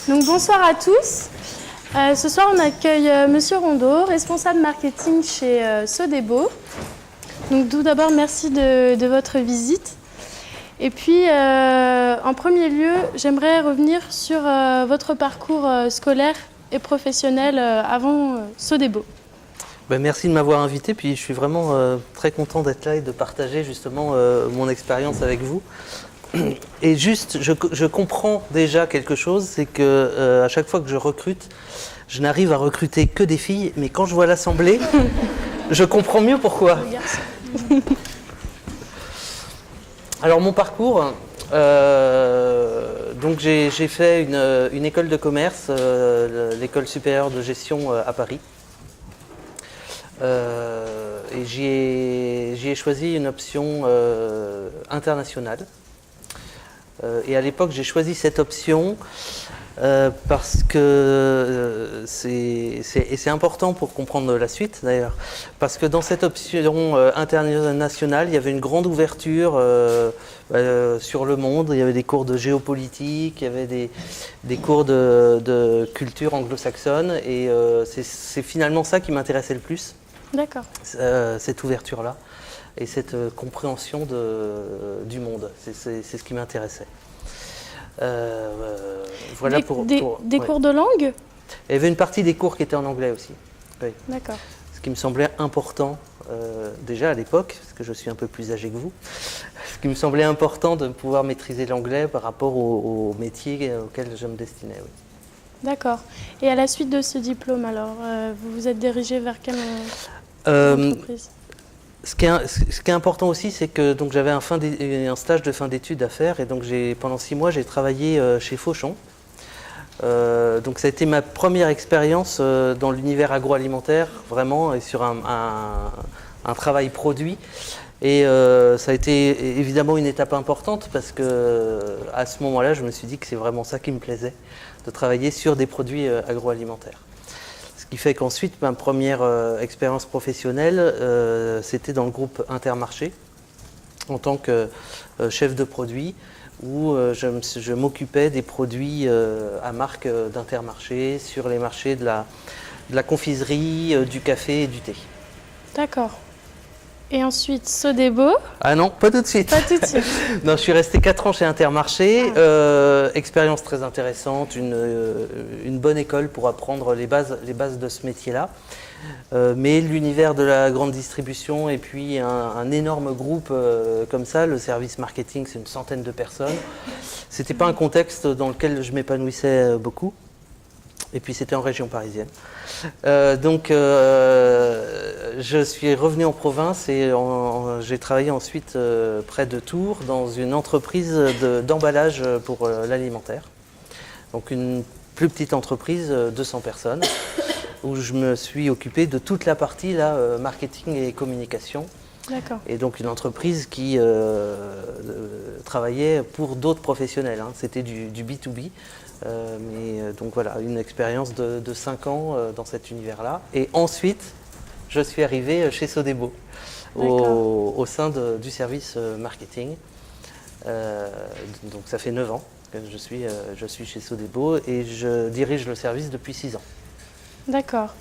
Donc bonsoir à tous. Ce soir, on accueille Monsieur Rondeau, responsable marketing chez Sodebo. Donc tout d'abord, merci de votre visite. Et puis, en premier lieu, j'aimerais revenir sur votre parcours scolaire et professionnel avant Sodebo. Merci de m'avoir invité, puis je suis vraiment très content d'être là et de partager justement mon expérience avec vous. Et juste, je comprends déjà quelque chose, c'est que à chaque fois que je recrute, je n'arrive à recruter que des filles, mais quand je vois l'assemblée, je comprends mieux pourquoi. Alors mon parcours, donc j'ai fait une école de commerce, l'école supérieure de gestion à Paris. Et j'y ai choisi une option internationale. Et à l'époque, j'ai choisi cette option parce que c'est important pour comprendre la suite d'ailleurs. Parce que dans cette option internationale, il y avait une grande ouverture sur le monde. Il y avait des cours de géopolitique, il y avait des cours de culture anglo-saxonne. Et c'est finalement ça qui m'intéressait le plus. D'accord. Cette ouverture-là. Et cette compréhension du monde, c'est ce qui m'intéressait. Voilà des cours de langue ? Il y avait une partie des cours qui étaient en anglais aussi. Oui. D'accord. Ce qui me semblait important, déjà à l'époque, parce que je suis un peu plus âgé que vous, ce qui me semblait important de pouvoir maîtriser l'anglais par rapport au métier auquel je me destinais. Oui. D'accord. Et à la suite de ce diplôme, alors, vous vous êtes dirigé vers quelle entreprise ? Ce qui est important aussi, c'est que donc j'avais un stage de fin d'études à faire, et donc pendant 6 mois, j'ai travaillé chez Fauchon. Donc ça a été ma première expérience dans l'univers agroalimentaire, vraiment, et sur un travail produit. Et ça a été évidemment une étape importante parce que à ce moment-là, je me suis dit que c'est vraiment ça qui me plaisait, de travailler sur des produits agroalimentaires. Ce qui fait qu'ensuite, ma première expérience professionnelle, c'était dans le groupe Intermarché, en tant que chef de produit, où je m'occupais des produits à marque d'Intermarché, sur les marchés de la confiserie, du café et du thé. D'accord. Et ensuite, Sodebo ? Ah non, pas tout de suite. Pas tout de suite. Non, je suis resté 4 ans chez Intermarché. Expérience très intéressante, une bonne école pour apprendre les bases de ce métier-là. Mais l'univers de la grande distribution et puis un énorme groupe comme ça, le service marketing, c'est une centaine de personnes. C'était pas un contexte dans lequel je m'épanouissais beaucoup. Et puis c'était en région parisienne. Donc je suis revenu en province et j'ai travaillé ensuite près de Tours dans une entreprise d'emballage pour l'alimentaire. Donc une plus petite entreprise, 200 personnes, où je me suis occupé de toute la partie marketing et communication. D'accord. Et donc une entreprise qui travaillait pour d'autres professionnels. C'était du B2B. Donc voilà, une expérience de 5 ans dans cet univers-là. Et ensuite, je suis arrivé chez Sodebo, au sein du service marketing. Donc ça fait 9 ans que je suis chez Sodebo et je dirige le service depuis 6 ans. D'accord.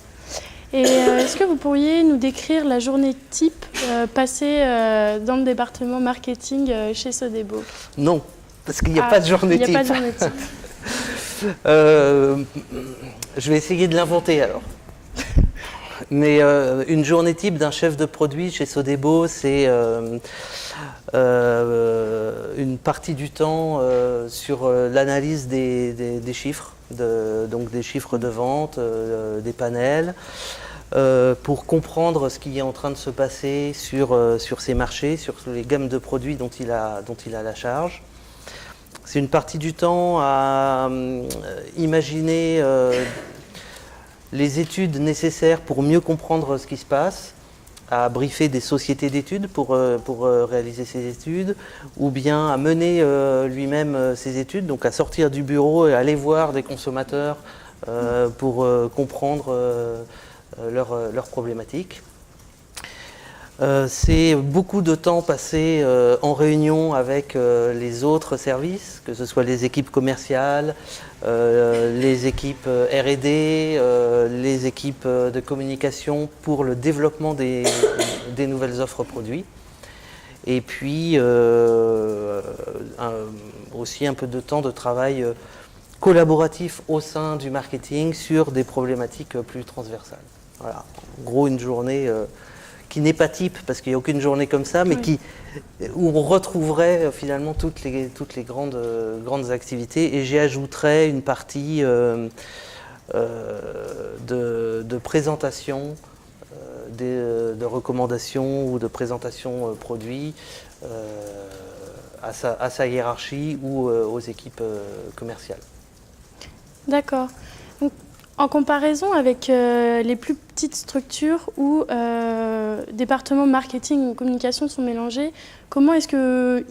Et est-ce que vous pourriez nous décrire la journée type passée dans le département marketing chez Sodebo ? Non, parce qu'il n'y a pas de journée type. Il n'y a pas de journée type. Je vais essayer de l'inventer alors. Mais une journée type d'un chef de produit chez Sodebo, c'est une partie du temps sur l'analyse des chiffres, donc des chiffres de vente, des panels, pour comprendre ce qui est en train de se passer sur ces marchés, sur les gammes de produits dont il a la charge. C'est une partie du temps à imaginer les études nécessaires pour mieux comprendre ce qui se passe, à briefer des sociétés d'études pour réaliser ces études, ou bien à mener lui-même ses études, donc à sortir du bureau et aller voir des consommateurs pour comprendre leurs problématiques. C'est beaucoup de temps passé en réunion avec les autres services, que ce soit les équipes commerciales, les équipes R&D, les équipes de communication pour le développement des nouvelles offres produits. Et puis aussi un peu de temps de travail collaboratif au sein du marketing sur des problématiques plus transversales. Voilà, en gros une journée qui n'est pas type, parce qu'il n'y a aucune journée comme ça, mais où on retrouverait finalement toutes les grandes activités. Et j'y ajouterais une partie de présentation, de recommandations ou de présentation produits à sa hiérarchie ou aux équipes commerciales. D'accord. Donc, en comparaison avec les plus petites structures où départements marketing ou communication sont mélangés, comment est-ce que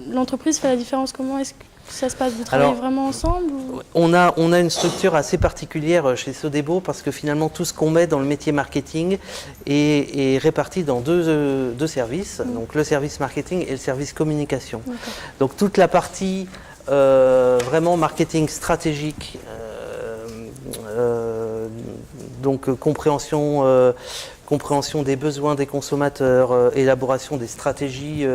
l'entreprise fait la différence? Comment est-ce que ça se passe? Vous travaillez vraiment ensemble ou... on a une structure assez particulière chez Sodebo parce que finalement tout ce qu'on met dans le métier marketing est réparti dans deux services, donc le service marketing et le service communication. Donc toute la partie vraiment marketing stratégique, donc compréhension des besoins des consommateurs, élaboration des stratégies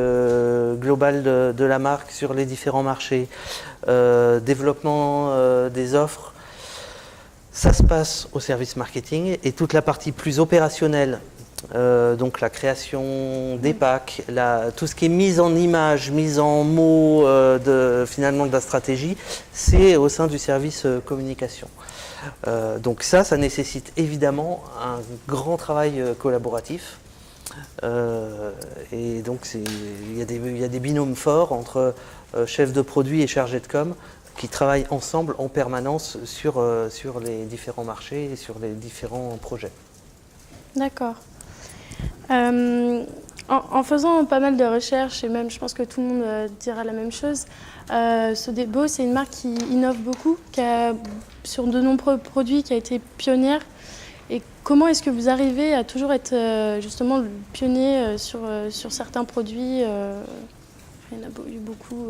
globales de la marque sur les différents marchés, développement des offres, ça se passe au service marketing. Et toute la partie plus opérationnelle, donc la création des packs, tout ce qui est mise en image, mise en mots finalement de la stratégie, c'est au sein du service communication. Donc ça nécessite évidemment un grand travail collaboratif. Et donc il y a des binômes forts entre chefs de produit et chargés de com qui travaillent ensemble en permanence sur les différents marchés et sur les différents projets. D'accord. En faisant pas mal de recherches, et même je pense que tout le monde dira la même chose, Sodebo, c'est une marque qui innove beaucoup, qui a sur de nombreux produits, qui a été pionnière. Et comment est-ce que vous arrivez à toujours être justement le pionnier sur certains produits? Il y en a eu beaucoup.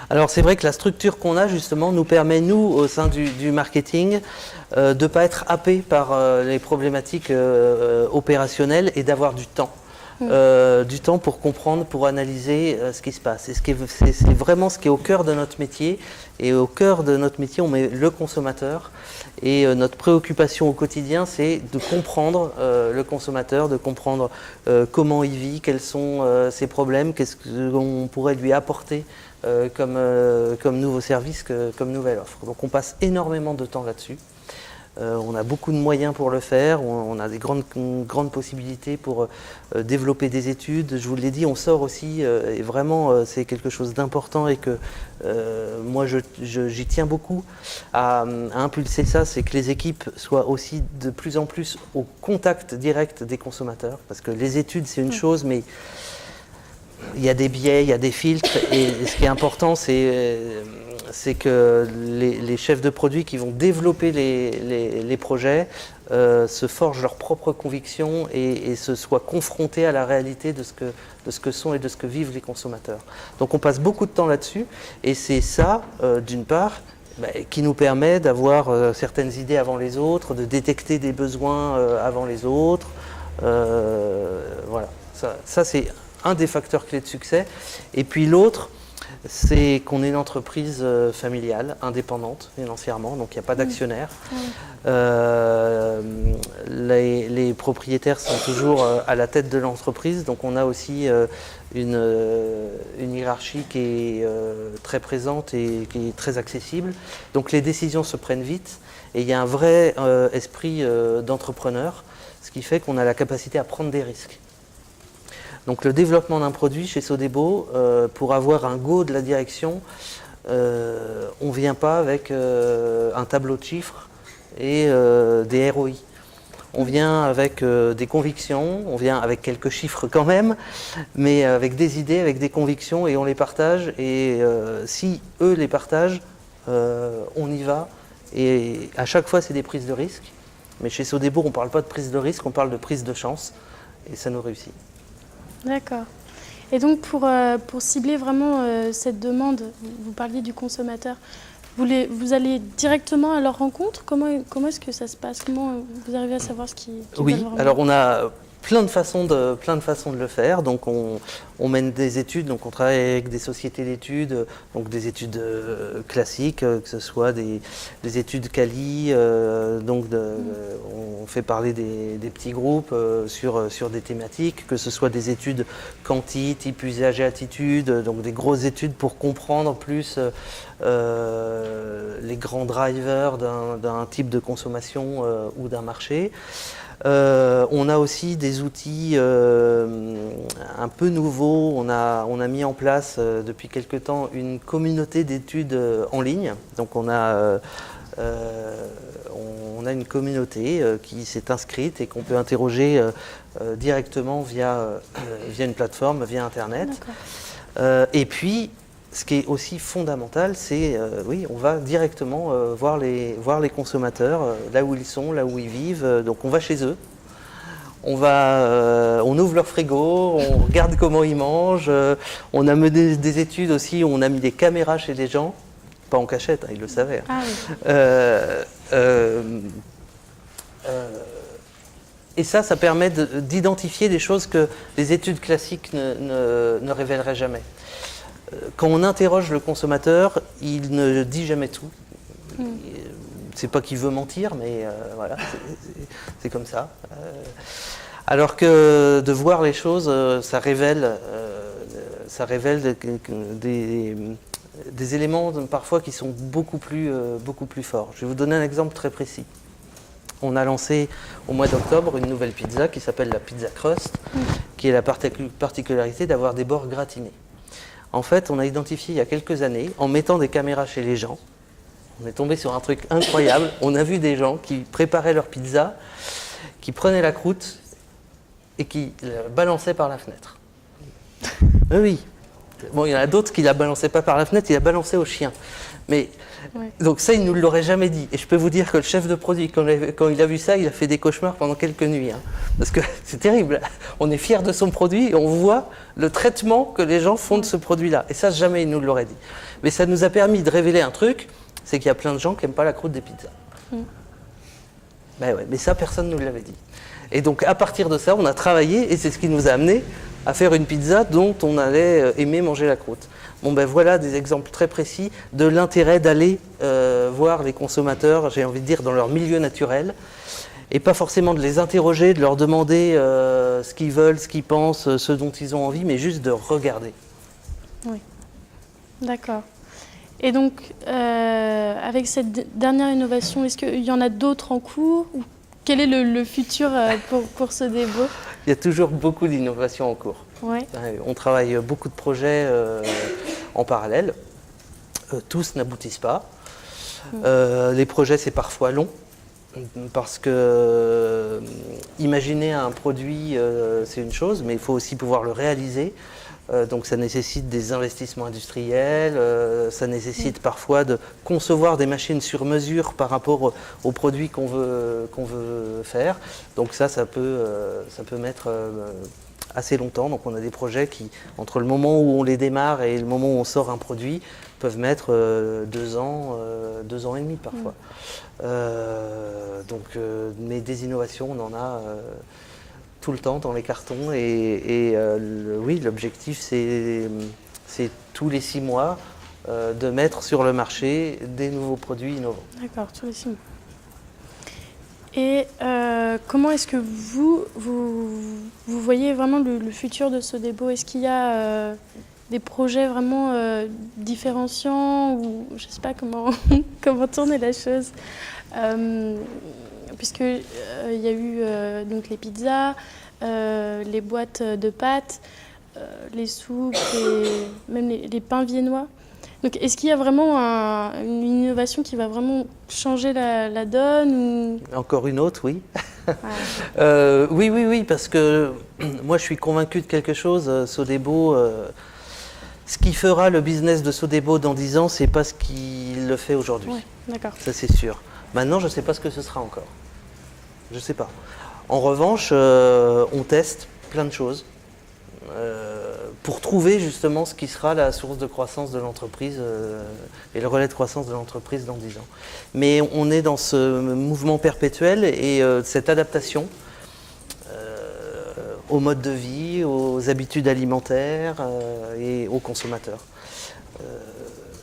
Alors c'est vrai que la structure qu'on a justement nous permet, nous, au sein du marketing, de ne pas être happé par les problématiques opérationnelles et d'avoir du temps. Du temps pour comprendre, pour analyser ce qui se passe. Et c'est vraiment ce qui est au cœur de notre métier. Et au cœur de notre métier, on met le consommateur. Et notre préoccupation au quotidien, c'est de comprendre le consommateur, de comprendre comment il vit, quels sont ses problèmes, qu'est-ce qu'on pourrait lui apporter comme nouveau service, comme nouvelle offre. Donc on passe énormément de temps là-dessus. On a beaucoup de moyens pour le faire, on a des grandes possibilités pour développer des études. Je vous l'ai dit, on sort aussi, et vraiment c'est quelque chose d'important et que moi j'y tiens beaucoup à impulser ça, c'est que les équipes soient aussi de plus en plus au contact direct des consommateurs. Parce que les études c'est une chose, mais il y a des biais, il y a des filtres, et ce qui est important c'est que les chefs de produits qui vont développer les projets se forgent leurs propres convictions et se soient confrontés à la réalité de ce que sont et de ce que vivent les consommateurs. Donc on passe beaucoup de temps là-dessus et c'est ça, d'une part, qui nous permet d'avoir certaines idées avant les autres, de détecter des besoins avant les autres. Voilà, ça c'est un des facteurs clés de succès. Et puis l'autre, c'est qu'on est une entreprise familiale, indépendante financièrement, donc il n'y a pas d'actionnaire. Les propriétaires sont toujours à la tête de l'entreprise, donc on a aussi une hiérarchie qui est très présente et qui est très accessible. Donc les décisions se prennent vite et il y a un vrai esprit d'entrepreneur, ce qui fait qu'on a la capacité à prendre des risques. Donc le développement d'un produit chez Sodebo, pour avoir un go de la direction, on ne vient pas avec un tableau de chiffres et des ROI. On vient avec des convictions, on vient avec quelques chiffres quand même, mais avec des idées, avec des convictions et on les partage. Et si eux les partagent, on y va. Et à chaque fois, c'est des prises de risque. Mais chez Sodebo, on ne parle pas de prise de risque, on parle de prise de chance. et ça nous réussit. D'accord. Et donc pour cibler vraiment cette demande, vous parliez du consommateur, vous allez directement à leur rencontre? Comment est-ce que ça se passe? Comment vous arrivez à savoir ce qu'ils Oui, veulent vraiment? alors on a plein de façons de le faire. Donc on mène des études, donc on travaille avec des sociétés d'études, donc des études classiques, que ce soit des études quali, on fait parler des petits groupes sur des thématiques, que ce soit des études quanti, type usage et attitude, donc des grosses études pour comprendre plus les grands drivers d'un type de consommation ou d'un marché. On a aussi des outils un peu nouveaux. On a mis en place depuis quelque temps une communauté d'études en ligne. Donc on a une communauté qui s'est inscrite et qu'on peut interroger directement via une plateforme, via Internet. Et puis, ce qui est aussi fondamental, c'est, on va directement voir les consommateurs, là où ils sont, là où ils vivent. Donc on va chez eux, on ouvre leur frigo, on regarde comment ils mangent. On a mené des études aussi où on a mis des caméras chez les gens, pas en cachette, hein, ils le savaient. Ah oui. Et ça permet d'identifier des choses que les études classiques ne révéleraient jamais. Quand on interroge le consommateur, il ne dit jamais tout. C'est pas qu'il veut mentir, mais voilà, c'est comme ça. Alors que de voir les choses, ça révèle des éléments parfois qui sont beaucoup plus forts. Je vais vous donner un exemple très précis. On a lancé au mois d'octobre une nouvelle pizza qui s'appelle la pizza crust, qui a la particularité d'avoir des bords gratinés. En fait, on a identifié il y a quelques années, en mettant des caméras chez les gens, on est tombé sur un truc incroyable. On a vu des gens qui préparaient leur pizza, qui prenaient la croûte et qui la balançaient par la fenêtre. Oui. Bon, il y en a d'autres qui la balançaient pas par la fenêtre, ils la balançaient au chien. Mais donc ça, il ne nous l'aurait jamais dit. Et je peux vous dire que le chef de produit, quand il a vu ça, il a fait des cauchemars pendant quelques nuits. Hein. Parce que c'est terrible. On est fier de son produit et on voit le traitement que les gens font de ce produit-là. Et ça, jamais il nous l'aurait dit. Mais ça nous a permis de révéler un truc, c'est qu'il y a plein de gens qui n'aiment pas la croûte des pizzas. Ben ouais, mais ça, personne ne nous l'avait dit. Et donc, à partir de ça, on a travaillé, et c'est ce qui nous a amené à faire une pizza dont on allait aimer manger la croûte. Bon, ben voilà des exemples très précis de l'intérêt d'aller voir les consommateurs, j'ai envie de dire, dans leur milieu naturel, et pas forcément de les interroger, de leur demander ce qu'ils veulent, ce qu'ils pensent, ce dont ils ont envie, mais juste de regarder. Oui, d'accord. Et donc, avec cette dernière innovation, est-ce qu'il y en a d'autres en cours ou quel est le futur pour Sodebo? Il y a toujours beaucoup d'innovations en cours. Ouais. On travaille beaucoup de projets en parallèle. Tous n'aboutissent pas. Les projets, c'est parfois long. Parce que imaginer un produit, c'est une chose, mais il faut aussi pouvoir le réaliser. Donc ça nécessite des investissements industriels, ça nécessite parfois de concevoir des machines sur mesure par rapport aux produits qu'on veut faire. Donc ça peut mettre assez longtemps. Donc on a des projets qui, entre le moment où on les démarre et le moment où on sort un produit, peuvent mettre 2 ans, 2 ans et demi parfois. Mais des innovations, on en a tout le temps dans les cartons oui, l'objectif c'est tous les 6 mois de mettre sur le marché des nouveaux produits innovants. D'accord, tous les 6 mois. Et comment est-ce que vous voyez vraiment le futur de Sodebo? Est-ce qu'il y a des projets vraiment différenciants ou je ne sais pas comment tourner la chose puisque il y a eu donc les pizzas, les boîtes de pâtes, les soupes, même les pains viennois. Donc, est-ce qu'il y a vraiment une innovation qui va vraiment changer la donne ou... Encore une autre, oui. Oui, parce que moi je suis convaincu de quelque chose. Sodebo, ce qui fera le business de Sodebo dans 10 ans, c'est pas ce qu'il le fait aujourd'hui. Ouais, d'accord. Ça c'est sûr. Maintenant, je ne sais pas ce que ce sera encore. Je ne sais pas. En revanche, on teste. plein de choses pour trouver justement ce qui sera la source de croissance de l'entreprise et le relais de croissance de l'entreprise dans 10 ans. Mais on est dans ce mouvement perpétuel et cette adaptation au mode de vie, aux habitudes alimentaires et aux consommateurs.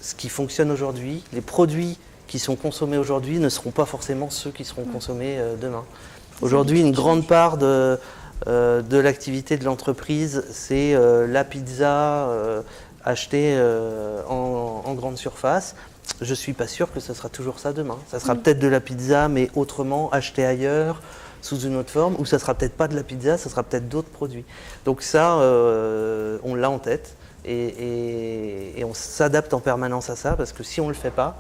Ce qui fonctionne aujourd'hui, les produits qui sont consommés aujourd'hui ne seront pas forcément ceux qui seront consommés demain. Aujourd'hui, une grande part de l'activité de l'entreprise, c'est la pizza achetée en grande surface. Je ne suis pas sûr que ce sera toujours ça demain. Ça sera peut-être de la pizza, mais autrement, achetée ailleurs, sous une autre forme, ou ça sera peut-être pas de la pizza, ça sera peut-être d'autres produits. Donc ça, on l'a en tête et on s'adapte en permanence à ça, parce que si on ne le fait pas,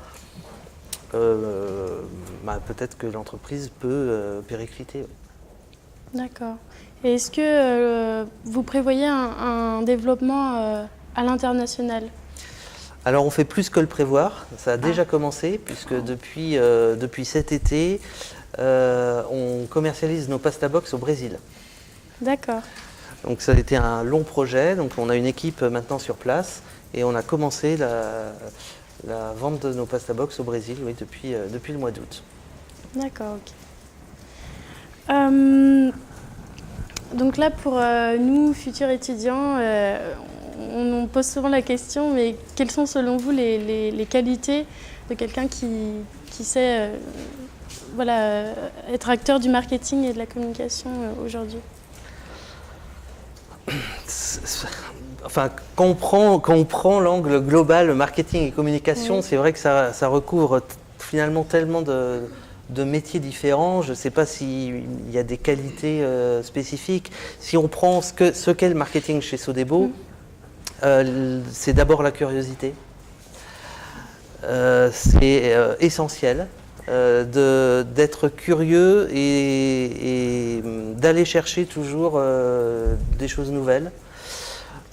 peut-être que l'entreprise peut péricliter. D'accord. Et est-ce que vous prévoyez un développement à l'international ? Alors on fait plus que le prévoir, ça a déjà commencé, puisque depuis cet été, on commercialise nos pasta box au Brésil. D'accord. Donc ça a été un long projet, donc on a une équipe maintenant sur place et on a commencé la vente de nos pasta box au Brésil, oui, depuis le mois d'août. D'accord, ok. Donc là, pour nous, futurs étudiants, on pose souvent la question, mais quelles sont selon vous les qualités de quelqu'un qui sait être acteur du marketing et de la communication aujourd'hui ? Enfin, quand on prend l'angle global, marketing et communication, c'est vrai que ça recouvre finalement tellement de métiers différents. Je ne sais pas s'il y a des qualités spécifiques. Si on prend ce qu'est le marketing chez Sodebo, c'est d'abord la curiosité. C'est essentiel d'être curieux et d'aller chercher toujours des choses nouvelles.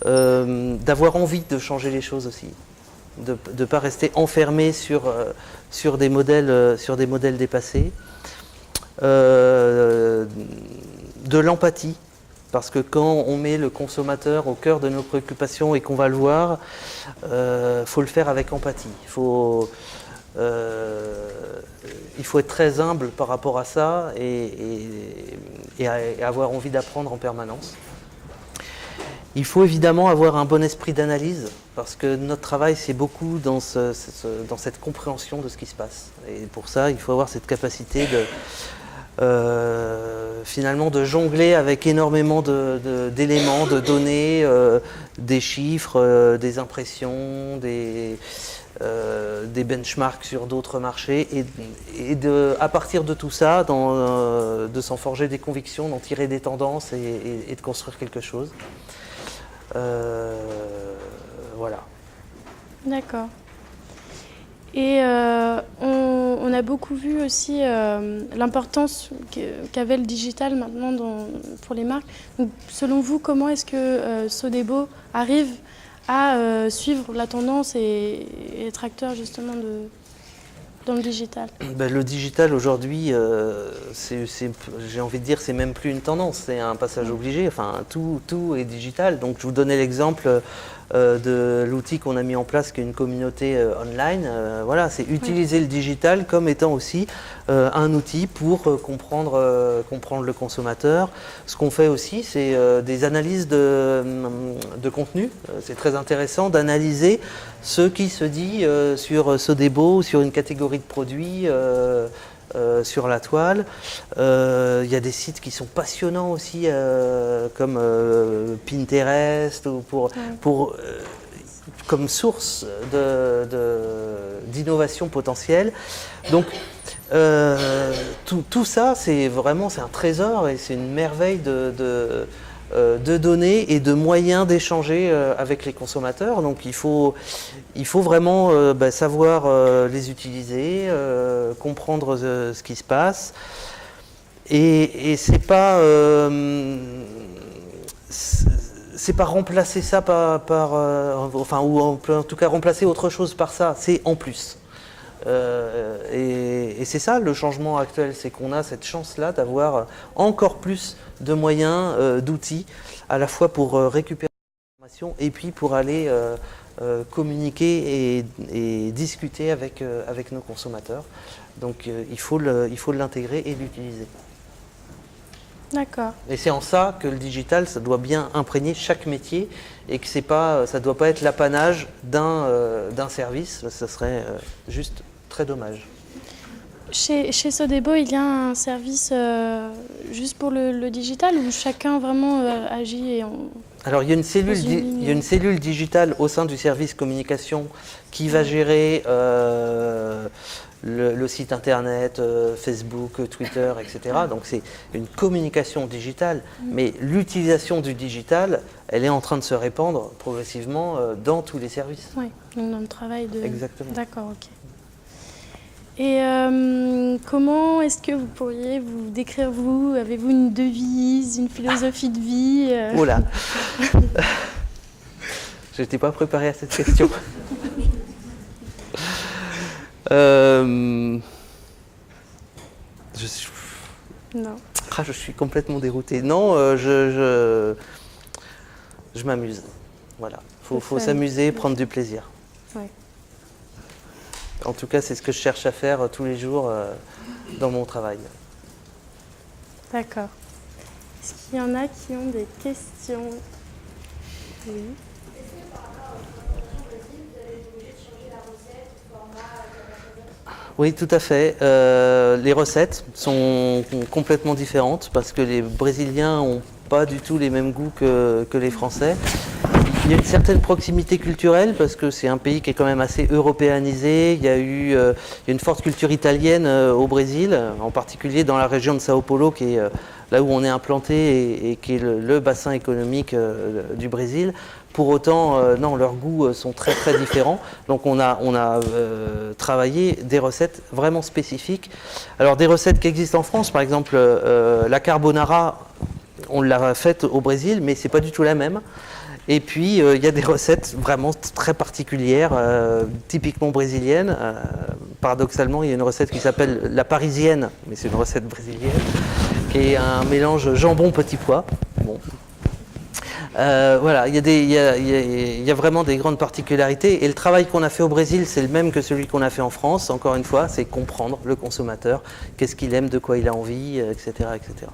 D'avoir envie de changer les choses aussi, de ne pas rester enfermé sur des modèles dépassés, de l'empathie, parce que quand on met le consommateur au cœur de nos préoccupations et qu'on va le voir, faut le faire avec empathie. Il faut être très humble par rapport à ça et avoir envie d'apprendre en permanence. Il faut évidemment avoir un bon esprit d'analyse, parce que notre travail, c'est beaucoup dans cette compréhension de ce qui se passe. Et pour ça, il faut avoir cette capacité finalement de jongler avec énormément d'éléments, de données, des chiffres, des impressions, des benchmarks sur d'autres marchés, et à partir de tout ça, de s'en forger des convictions, d'en tirer des tendances et de construire quelque chose. Voilà. D'accord. Et on a beaucoup vu aussi l'importance qu'avait le digital maintenant pour les marques. Donc, selon vous, comment est-ce que Sodebo arrive à suivre la tendance et être acteur justement dans le digital? Le digital aujourd'hui, j'ai envie de dire, c'est même plus une tendance, c'est un passage obligé. Enfin, tout est digital. Donc, je vous donnais l'exemple de l'outil qu'on a mis en place, qui est une communauté online. Voilà, c'est utiliser le digital comme étant aussi un outil pour comprendre le consommateur. Ce qu'on fait aussi, c'est des analyses de contenu. C'est très intéressant d'analyser ce qui se dit sur Sodebo, sur une catégorie de produits, sur la toile. Il y a des sites qui sont passionnants aussi, comme Pinterest, ou comme source d'innovation potentielle. Donc tout ça, c'est un trésor et c'est une merveille de données et de moyens d'échanger avec les consommateurs. Donc il faut vraiment savoir les utiliser, comprendre ce qui se passe. Et c'est pas remplacer ça ou en tout cas remplacer autre chose par ça, c'est en plus. Et c'est ça le changement actuel, c'est qu'on a cette chance-là d'avoir encore plus de moyens, d'outils, à la fois pour récupérer l'information et puis pour aller communiquer et discuter avec nos consommateurs. Donc il faut l'intégrer et l'utiliser. D'accord. Et c'est en ça que le digital, ça doit bien imprégner chaque métier et que ça ne doit pas être l'apanage d'un service. Ça serait juste très dommage. Chez Sodebo, il y a un service juste pour le digital où chacun vraiment agit et on... Alors il y a une cellule digitale au sein du service communication qui va gérer le site internet, Facebook, Twitter, etc. Donc c'est une communication digitale, mais l'utilisation du digital, elle est en train de se répandre progressivement dans tous les services. Oui, donc dans le travail de... Exactement. D'accord, ok. Et comment est-ce que vous pourriez vous décrire, vous? Avez-vous une devise, une philosophie de vie Oh là Je n'étais pas préparée à cette question. Non. Je suis complètement dérouté. Non, je m'amuse. Voilà. Faut s'amuser, prendre du plaisir. Ouais. En tout cas, c'est ce que je cherche à faire tous les jours dans mon travail. D'accord. Est-ce qu'il y en a qui ont des questions? Oui. Oui, tout à fait. Les recettes sont complètement différentes parce que les Brésiliens n'ont pas du tout les mêmes goûts que les Français. Il y a une certaine proximité culturelle parce que c'est un pays qui est quand même assez européanisé. Il y a une forte culture italienne au Brésil, en particulier dans la région de Sao Paulo, qui est là où on est implanté et qui est le bassin économique du Brésil. Pour autant, non, leurs goûts sont très très différents. Donc on a travaillé des recettes vraiment spécifiques. Alors des recettes qui existent en France, par exemple la carbonara, on l'a faite au Brésil, mais c'est pas du tout la même. Et puis, il y a des recettes vraiment très particulières, typiquement brésiliennes. Paradoxalement, il y a une recette qui s'appelle la parisienne, mais c'est une recette brésilienne, qui est un mélange jambon-petit pois. Bon. Voilà, il y a vraiment des grandes particularités. Et le travail qu'on a fait au Brésil, c'est le même que celui qu'on a fait en France. Encore une fois, c'est comprendre le consommateur, qu'est-ce qu'il aime, de quoi il a envie, etc., etc.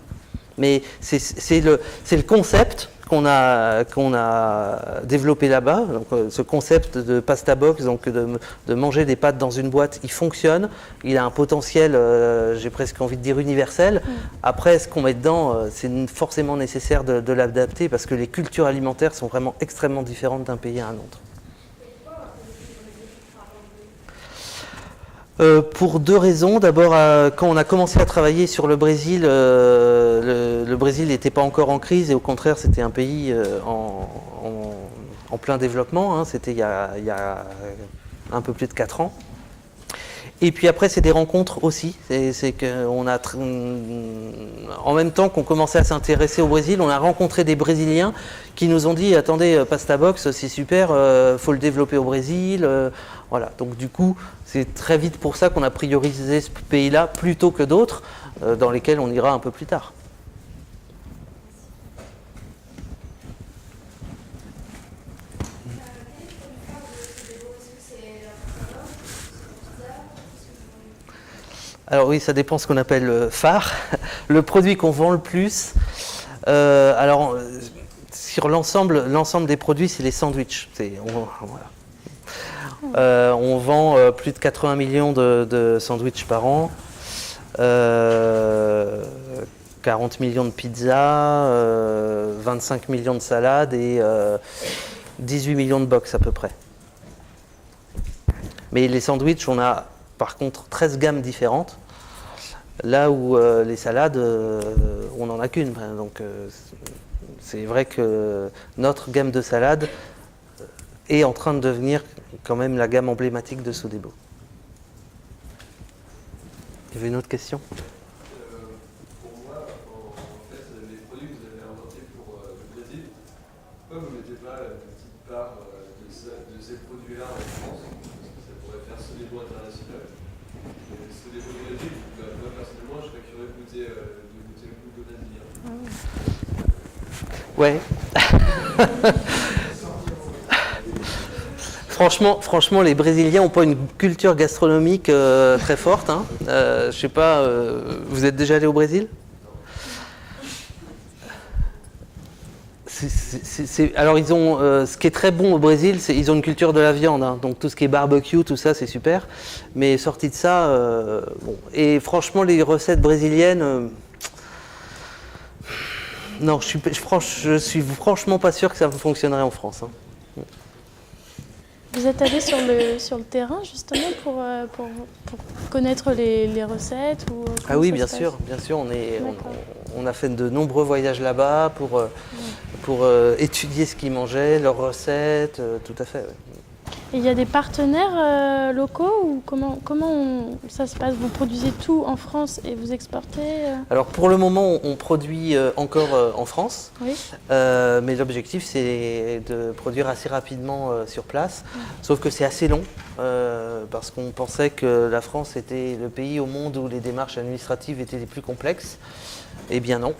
Mais c'est le concept qu'on a développé là-bas. Donc, ce concept de pasta box, donc de manger des pâtes dans une boîte, il fonctionne. Il a un potentiel, j'ai presque envie de dire universel. Après, ce qu'on met dedans, c'est forcément nécessaire de l'adapter parce que les cultures alimentaires sont vraiment extrêmement différentes d'un pays à un autre. Pour deux raisons. D'abord, quand on a commencé à travailler sur le Brésil, le Brésil n'était pas encore en crise et au contraire, c'était un pays en plein développement. Hein. C'était il y a un peu plus de 4 ans. Et puis après, c'est des rencontres aussi. C'est qu'on a, en même temps qu'on commençait à s'intéresser au Brésil, on a rencontré des Brésiliens qui nous ont dit « Attendez, Pasta Box, c'est super, faut le développer au Brésil. » Voilà. Donc du coup, c'est très vite pour ça qu'on a priorisé ce pays-là plutôt que d'autres dans lesquels on ira un peu plus tard. Alors oui, ça dépend ce qu'on appelle phare. Le produit qu'on vend le plus, sur l'ensemble des produits, c'est les sandwichs. On vend plus de 80 millions de sandwichs par an, 40 millions de pizzas, 25 millions de salades et 18 millions de box à peu près. Mais les sandwichs, on a par contre 13 gammes différentes, là où les salades, on n'en a qu'une. Donc c'est vrai que notre gamme de salades est en train de devenir quand même la gamme emblématique de Sodebo. Il y avait une autre question ? Pour moi, en fait, les produits que vous avez inventés pour le Brésil, pourquoi vous ne mettez pas une petite part de ces produits-là en France ? Parce que ça pourrait faire Sodebo international. Et Sodebo de Brésil, moi personnellement, je serais curieux de goûter le goût brésilien. Ouais. Franchement, les Brésiliens n'ont pas une culture gastronomique très forte. Hein. Je sais pas, vous êtes déjà allé au Brésil ? Alors ils ont, ce qui est très bon au Brésil, c'est ils ont une culture de la viande, hein. Donc tout ce qui est barbecue, tout ça, c'est super. Mais sorti de ça, bon. Et franchement, les recettes brésiliennes, non, je suis franchement pas sûr que ça fonctionnerait en France. Hein. Vous êtes allé sur le terrain justement pour connaître les recettes ou Ah oui, bien sûr. On a fait de nombreux voyages là-bas pour étudier ce qu'ils mangeaient, leurs recettes, tout à fait. Ouais. Et il y a des partenaires locaux ou comment ça se passe? Vous produisez tout en France et vous exportez Alors pour le moment, on produit encore en France, Oui. Mais l'objectif c'est de produire assez rapidement sur place, sauf que c'est assez long parce qu'on pensait que la France était le pays au monde où les démarches administratives étaient les plus complexes. Eh bien non,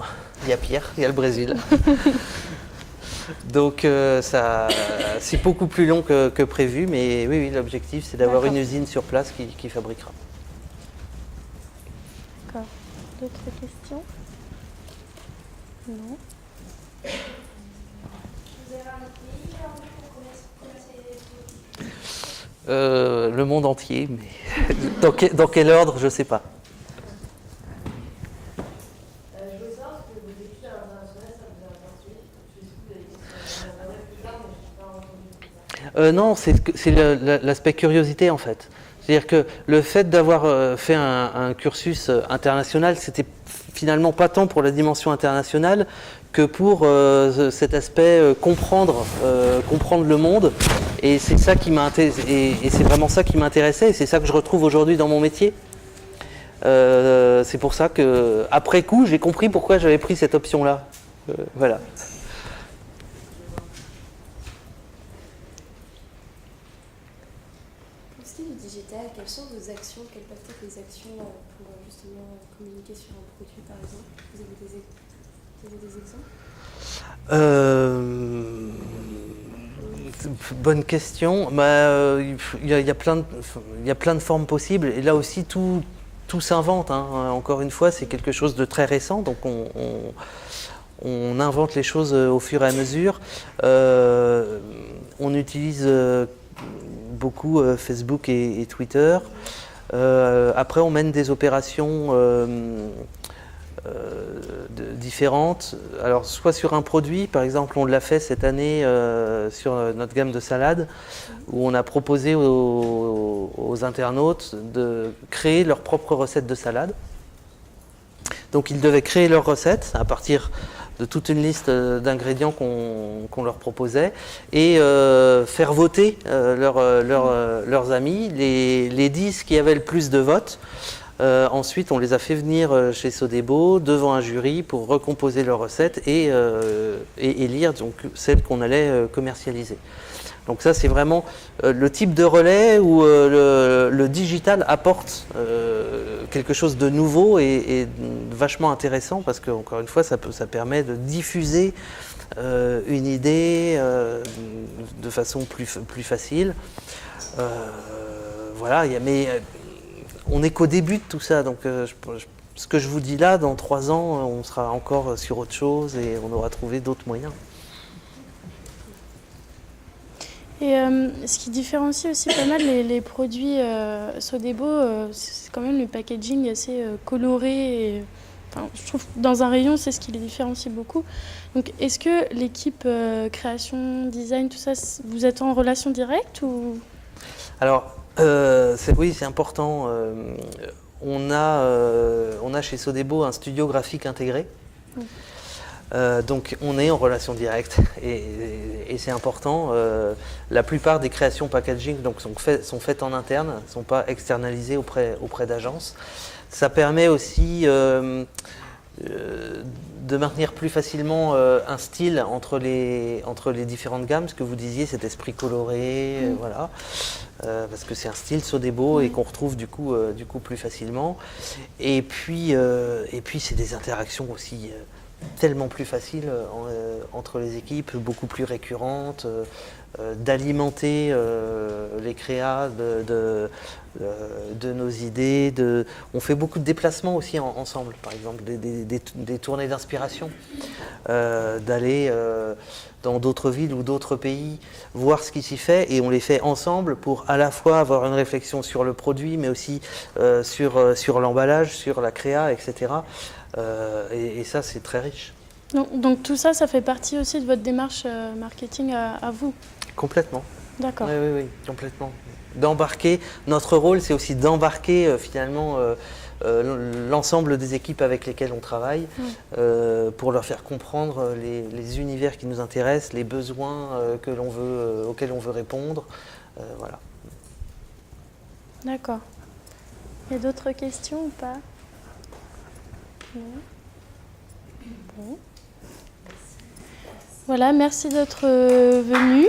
il y a pire, il y a le Brésil. Donc c'est beaucoup plus long que prévu, mais oui, l'objectif c'est d'avoir une usine sur place qui fabriquera. D'accord. D'autres questions? Non. Le monde entier, mais dans quel ordre, je ne sais pas. Non, c'est l'aspect curiosité en fait. C'est-à-dire que le fait d'avoir fait un cursus international, c'était finalement pas tant pour la dimension internationale que pour cet aspect comprendre le monde. Et c'est ça qui et c'est vraiment ça qui m'intéressait et c'est ça que je retrouve aujourd'hui dans mon métier. C'est pour ça que après coup, j'ai compris pourquoi j'avais pris cette option-là. Voilà. Quelles sont vos actions? Quelles peuvent être les actions pour justement communiquer sur un produit, par exemple? Vous avez des exemples? Bonne question. Il y a plein de formes possibles. Et là aussi, tout s'invente. Hein. Encore une fois, c'est quelque chose de très récent. Donc, on invente les choses au fur et à mesure. On utilise beaucoup Facebook et Twitter. Après, on mène des opérations différentes. Alors, soit sur un produit, par exemple, on l'a fait cette année sur notre gamme de salades, où on a proposé aux internautes de créer leur propre recette de salade. Donc, ils devaient créer leur recette à partir de toute une liste d'ingrédients qu'on leur proposait et faire voter leurs amis, les 10 qui avaient le plus de votes. Ensuite, on les a fait venir chez Sodebo devant un jury pour recomposer leurs recettes et élire donc celles qu'on allait commercialiser. Donc ça, c'est vraiment le type de relais où le digital apporte quelque chose de nouveau et vachement intéressant parce que, encore une fois, ça permet de diffuser une idée de façon plus facile. Voilà, mais on n'est qu'au début de tout ça. Donc ce que je vous dis là, dans 3 ans, on sera encore sur autre chose et on aura trouvé d'autres moyens. Et ce qui différencie aussi pas mal les produits Sodebo, c'est quand même le packaging assez coloré. Je trouve que dans un rayon, c'est ce qui les différencie beaucoup. Donc, est-ce que l'équipe création, design, tout ça, vous êtes en relation directe ou... Alors, oui, c'est important. On a chez Sodebo un studio graphique intégré. Donc on est en relation directe et c'est important. La plupart des créations packaging sont faites en interne, ne sont pas externalisées auprès d'agences. Ça permet aussi de maintenir plus facilement un style entre les différentes gammes. Ce que vous disiez, cet esprit coloré, voilà. Parce que c'est un style Sodebo et qu'on retrouve du coup plus facilement. Et puis c'est des interactions aussi tellement plus faciles entre les équipes, beaucoup plus récurrentes, d'alimenter les créas de nos idées. On fait beaucoup de déplacements aussi ensemble, par exemple des tournées d'inspiration, d'aller dans d'autres villes ou d'autres pays, voir ce qui s'y fait, et on les fait ensemble pour à la fois avoir une réflexion sur le produit, mais aussi sur l'emballage, sur la créa, etc. Et ça, c'est très riche. Donc tout ça, ça fait partie aussi de votre démarche marketing à vous? Complètement. D'accord. Oui, complètement. D'embarquer, notre rôle, c'est aussi d'embarquer finalement l'ensemble des équipes avec lesquelles on travaille pour leur faire comprendre les univers qui nous intéressent, les besoins auxquels on veut répondre. Voilà. D'accord. Il y a d'autres questions ou pas? Non. Bon. Voilà, merci d'être venu.